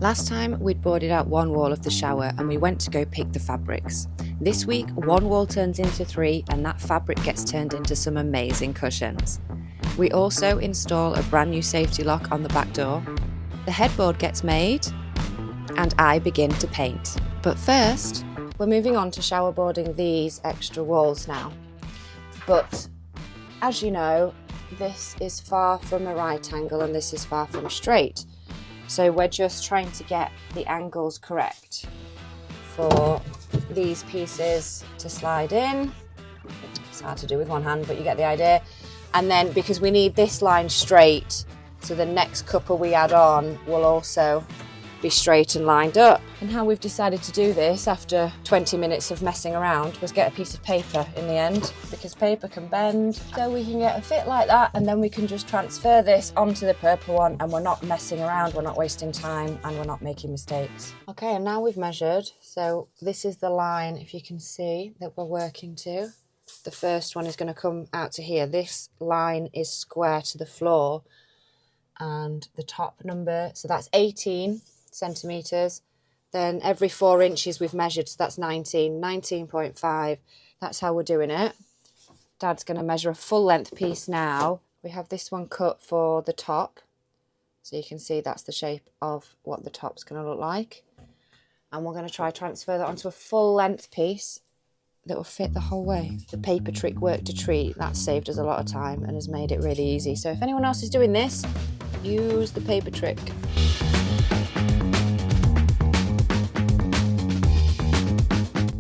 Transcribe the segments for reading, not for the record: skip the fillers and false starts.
Last time we'd boarded out one wall of the shower and we went to go pick the fabrics. This week, one wall turns into 3 and that fabric gets turned into some amazing cushions. We also install a brand new safety lock on the back door. The headboard gets made and I begin to paint. But first, we're moving on to shower boarding these extra walls now. But as you know, this is far from a right angle and this is far from straight. So we're just trying to get the angles correct for these pieces to slide in. It's hard to do with one hand, but you get the idea. And then because we need this line straight, so the next couple we add on will also be straight and lined up. And how we've decided to do this after 20 minutes of messing around was get a piece of paper in the end, because paper can bend. So we can get a fit like that and then we can just transfer this onto the purple one and we're not messing around, we're not wasting time and we're not making mistakes. Okay, and now we've measured. So this is the line, if you can see, that we're working to. The first one is going to come out to here. This line is square to the floor and the top number, so that's 18 centimetres. Then every 4 inches we've measured, so that's 19.5. That's how we're doing it. Dad's going to measure a full length piece now. We have this one cut for the top, so you can see that's the shape of what the top's going to look like. And we're going to try transfer that onto a full length piece that will fit the whole way. The paper trick worked a treat. That saved us a lot of time and has made it really easy. So if anyone else is doing this, use the paper trick.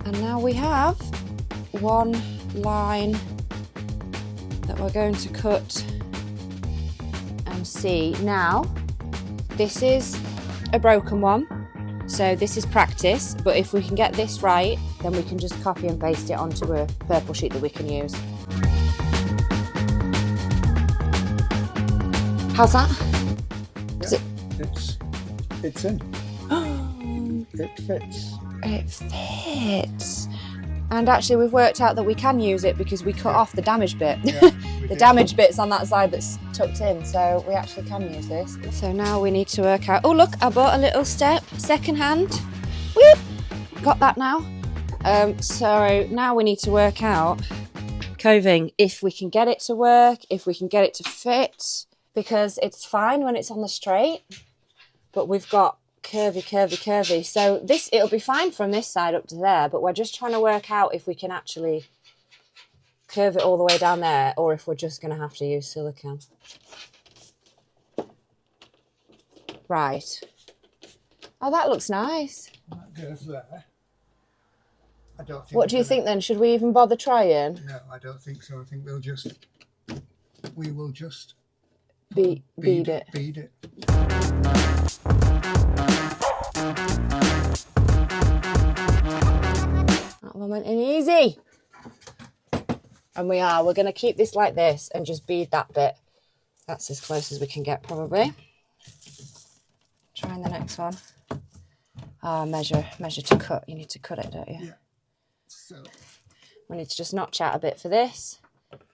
And now we have one line that we're going to cut and see. Now, this is a broken one. So this is practice, but if we can get this right, then we can just copy and paste it onto a purple sheet that we can use. How's that? Yeah, it's in. It fits. It fits. And actually we've worked out that we can use it because we cut off the damaged bit. Yeah, the damaged bit's on that side that's tucked in, so we actually can use this. So now we need to work out, oh look, I bought a little step, second hand. Whoop! Got that now. So now we need to work out coving, if we can get it to work, if we can get it to fit, because it's fine when it's on the straight, but we've got curvy. So this, it'll be fine from this side up to there, but we're just trying to work out if we can actually curve it all the way down there or if we're just going to have to use silicone. Right. Oh, that looks nice. That goes there. I don't think. What do you think then? Should we even bother trying? No, I don't think so. I think we will just bead it. Bead it. That one went in easy. And we're going to keep this like this and just bead that bit. That's as close as we can get probably. Trying the next one. Oh, measure to cut. You need to cut it, don't you? Yeah. So we need to just notch out a bit for this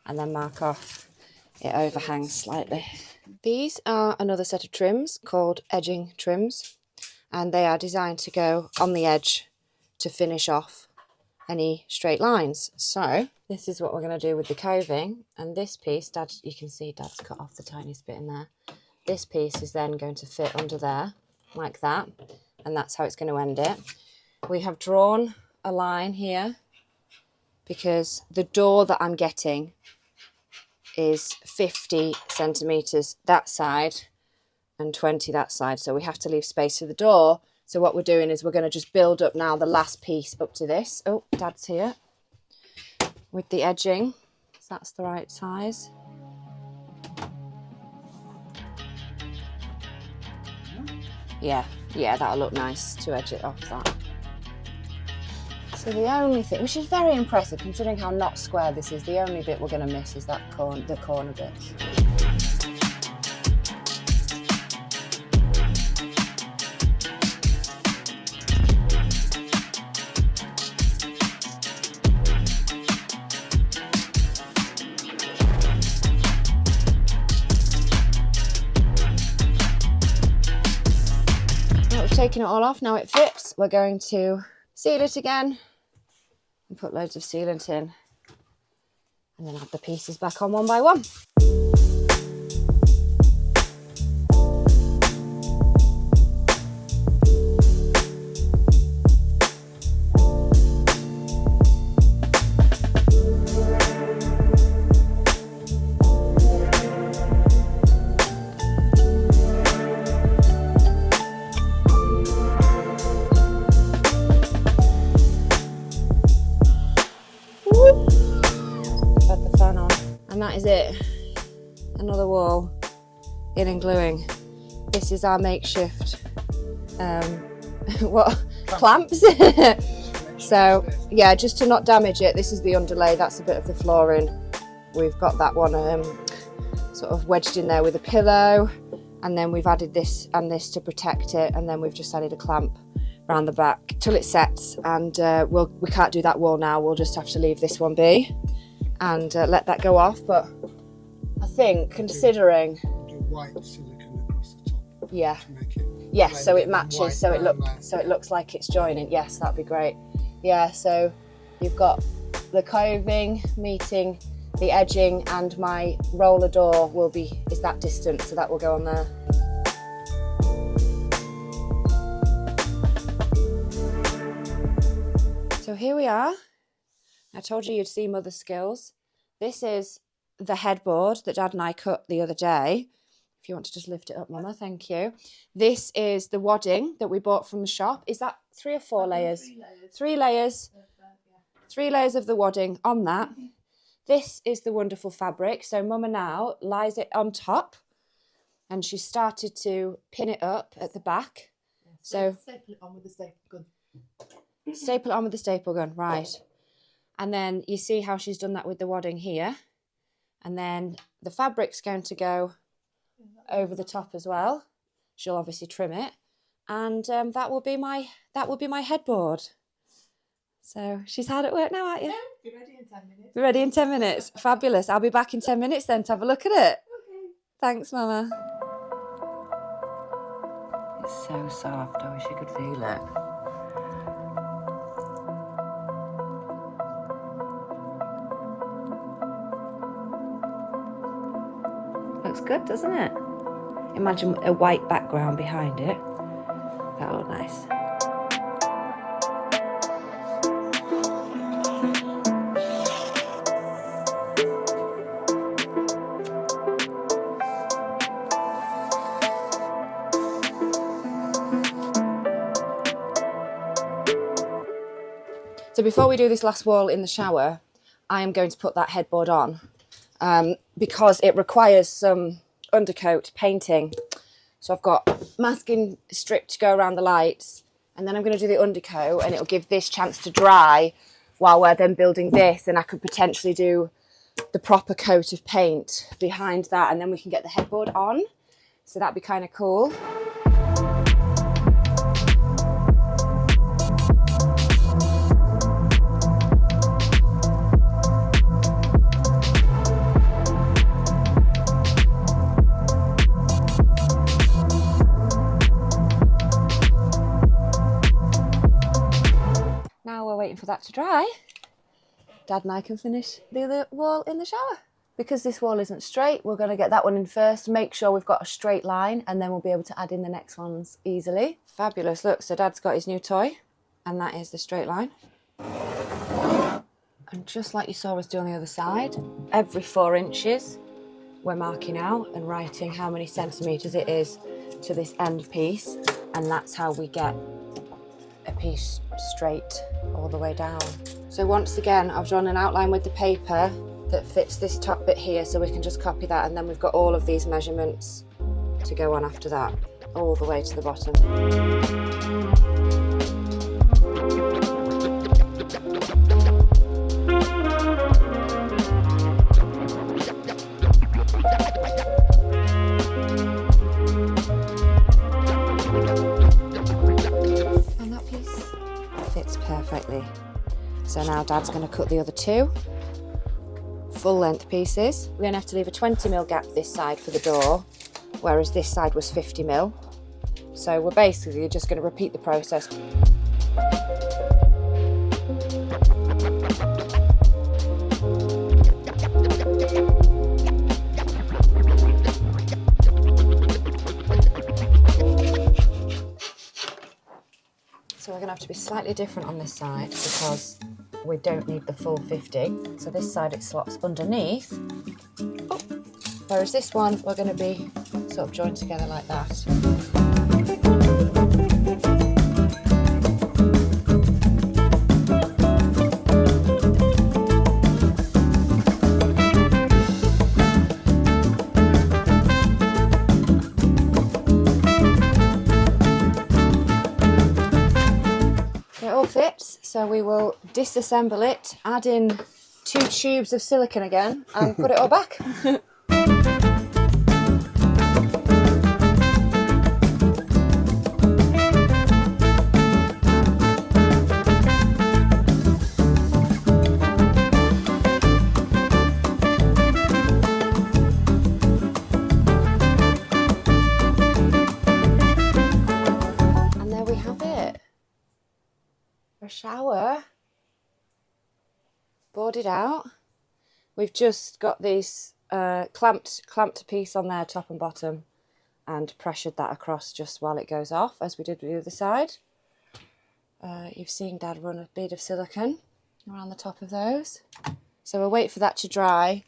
and then mark off. It overhangs slightly. These are another set of trims called edging trims, and they are designed to go on the edge to finish off any straight lines. So this is what we're going to do with the coving, and this piece, Dad, you can see Dad's cut off the tiniest bit in there. This piece is then going to fit under there like that, and that's how it's going to end it. We have drawn a line here because the door that I'm getting is 50 centimetres that side and 20 that side, so we have to leave space for the door. So what we're doing is we're going to just build up now the last piece up to this. Oh, Dad's here with the edging, so that's the right size. Yeah, that'll look nice to edge it off that. So the only thing, which is very impressive considering how not square this is, the only bit we're going to miss is that the corner bit. taken it all off, now it fits. We're going to seal it again and put loads of sealant in, and then add the pieces back on one by one. That is it. Another wall in and gluing. This is our makeshift clamps. So yeah, just to not damage it, this is the underlay, that's a bit of the flooring. We've got that one sort of wedged in there with a pillow, and then we've added this and this to protect it, and then we've just added a clamp around the back till it sets. And we can't do that wall now, we'll just have to leave this one be and let that go off. But I think, considering do white silicone across the top, yeah, to make it yes, so it blend with matches, white so it looks like it's joining. Yes, that'd be great. Yeah, so you've got the coving meeting the edging, and my roller door is that distance, so that will go on there. So here we are. I told you you'd see mother skills. This is the headboard that Dad and I cut the other day. If you want to just lift it up, Mama, thank you. This is the wadding that we bought from the shop. Is that 3 or 4 layers? 3 layers. 3 layers. 3 layers of the wadding on that. This is the wonderful fabric. So Mama now lies it on top, and she started to pin it up at the back. So staple it on with the staple gun. Staple it on with the staple gun, right. And then you see how she's done that with the wadding here. And then the fabric's going to go over the top as well. She'll obviously trim it. And that will be my headboard. So she's hard at work now, aren't you? Be ready in 10 minutes. Be ready in 10 minutes. Fabulous. I'll be back in 10 minutes then to have a look at it. Okay. Thanks, Mama. It's so soft. I wish you could feel it. Looks good, doesn't it? Imagine a white background behind it. That'll look nice. So before we do this last wall in the shower, I am going to put that headboard on. Because it requires some undercoat painting. So I've got masking strip to go around the lights, and then I'm going to do the undercoat, and it'll give this chance to dry while we're then building this, and I could potentially do the proper coat of paint behind that, and then we can get the headboard on. So that'd be kind of cool. Waiting for that to dry, Dad and I can finish the other wall in the shower. Because this wall isn't straight, we're going to get that one in first, make sure we've got a straight line, and then we'll be able to add in the next ones easily. Fabulous. Look, so Dad's got his new toy, and that is the straight line. And just like you saw us do on the other side, every 4 inches we're marking out and writing how many centimetres it is to this end piece, and that's how we get a piece straight all the way down. So once again, I've drawn an outline with the paper that fits this top bit here, so we can just copy that, and then we've got all of these measurements to go on after that, all the way to the bottom. Perfectly. So now Dad's going to cut the other 2 full length pieces. We're going to have to leave a 20mm gap this side for the door, whereas this side was 50mm. So we're basically just going to repeat the process. So we're going to have to be slightly different on this side because we don't need the full 50. So this side it slots underneath. Oh. Whereas this one we're going to be sort of joined together like that. Fits, so we will disassemble it, add in 2 tubes of silicone again and put it all back. Shower boarded out. We've just got these clamped a piece on there, top and bottom, and pressured that across just while it goes off, as we did with the other side. You've seen Dad run a bead of silicone around the top of those. So we'll wait for that to dry.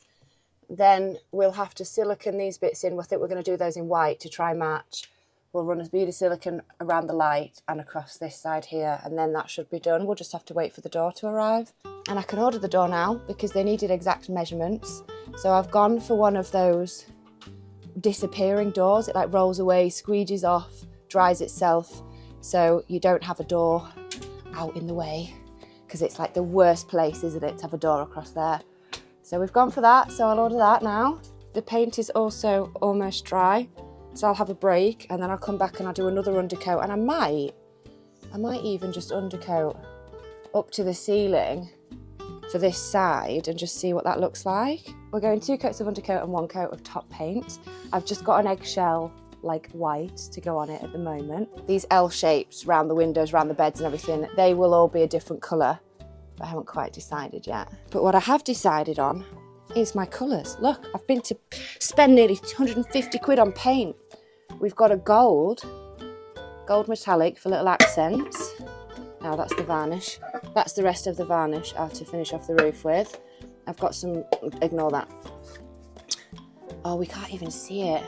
Then we'll have to silicone these bits in. I think we're going to do those in white to try match. We'll run a bead of silicone around the light and across this side here, and then that should be done. We'll just have to wait for the door to arrive. And I can order the door now because they needed exact measurements. So I've gone for one of those disappearing doors. It like rolls away, squeegees off, dries itself. So you don't have a door out in the way, because it's like the worst place, isn't it, to have a door across there. So we've gone for that, so I'll order that now. The paint is also almost dry. So I'll have a break and then I'll come back and I'll do another undercoat, and I might even just undercoat up to the ceiling for this side and just see what that looks like. We're going 2 coats of undercoat and 1 coat of top paint. I've just got an eggshell like white to go on it at the moment. These L shapes around the windows, around the beds and everything, they will all be a different colour. But I haven't quite decided yet. But what I have decided on is my colours. Look, I've been to spend nearly 150 quid on paint. We've got a gold metallic for little accents. Now that's the varnish. That's the rest of the varnish I have to finish off the roof with. I've got some, ignore that. Oh, we can't even see it.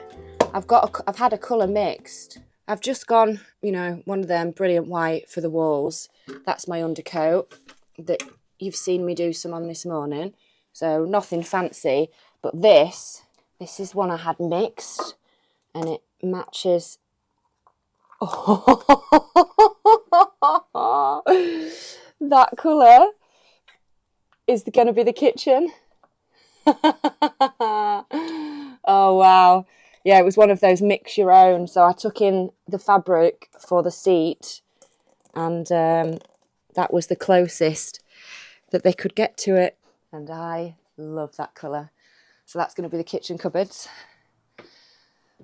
I've had a colour mixed. I've just gone, you know, one of them brilliant white for the walls. That's my undercoat that you've seen me do some on this morning. So nothing fancy, but this is one I had mixed and it matches. Oh. That colour is going to be the kitchen. Oh wow. Yeah, it was one of those mix your own. So I took in the fabric for the seat and that was the closest that they could get to it. And I love that colour. So that's going to be the kitchen cupboards.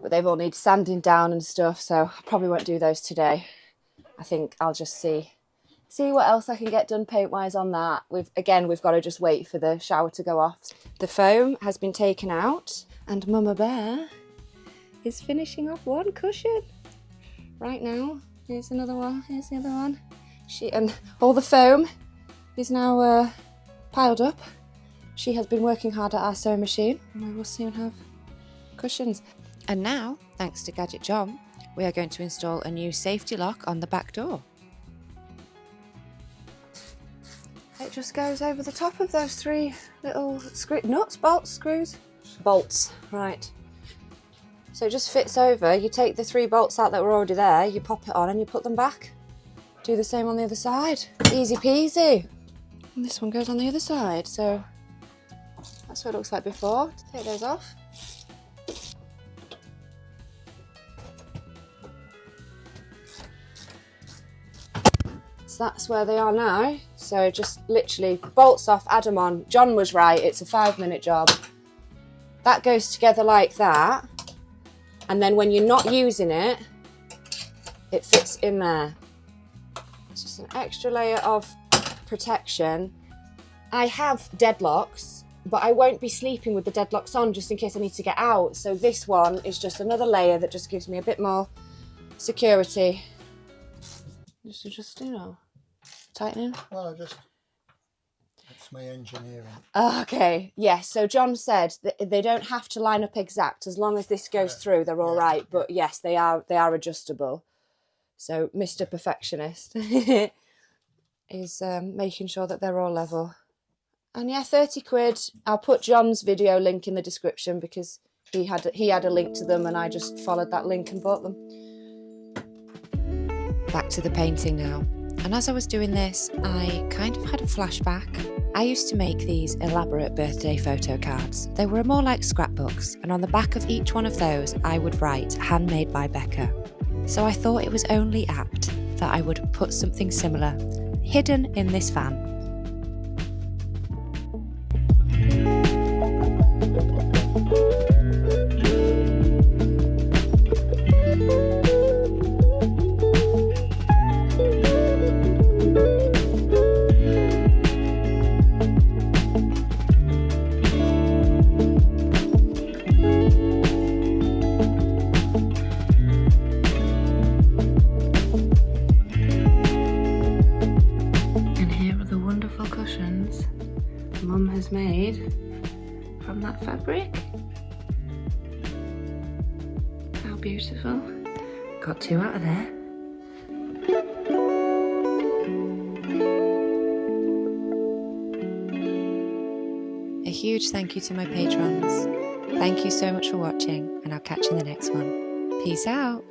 But they've all need sanding down and stuff, so I probably won't do those today. I think I'll just see what else I can get done paint-wise on that. We've got to just wait for the shower to go off. The foam has been taken out, and Mama Bear is finishing off one cushion right now. Here's another one. Here's the other one. And all the foam is now piled up. She has been working hard at our sewing machine, and we will soon have cushions. And now, thanks to Gadget John, we are going to install a new safety lock on the back door. It just goes over the top of those 3 little bolts, right. So it just fits over. You take the 3 bolts out that were already there, you pop it on and you put them back. Do the same on the other side. Easy peasy. And this one goes on the other side, so that's what it looks like before. Take those off. So that's where they are now. So just literally bolts off, add them on. John was right, it's a 5-minute job. That goes together like that. And then when you're not using it, it fits in there. It's just an extra layer of protection. I have deadlocks, but I won't be sleeping with the deadlocks on just in case I need to get out. So this one is just another layer that just gives me a bit more security. Just you know, tightening. Well, it's my engineering. Okay, yes. So John said that they don't have to line up exact. As long as this goes through, they're all right. But yes, they are adjustable. So Mr. Perfectionist is making sure that they're all level. And yeah, 30 quid. I'll put John's video link in the description because he had a link to them and I just followed that link and bought them. Back to the painting now. And as I was doing this, I kind of had a flashback. I used to make these elaborate birthday photo cards. They were more like scrapbooks, and on the back of each one of those, I would write "Handmade by Becca." So I thought it was only apt that I would put something similar hidden in this van. Mum has made from that fabric. How beautiful. Got 2 out of there. A huge thank you to my patrons. Thank you so much for watching, and I'll catch you in the next one. Peace out.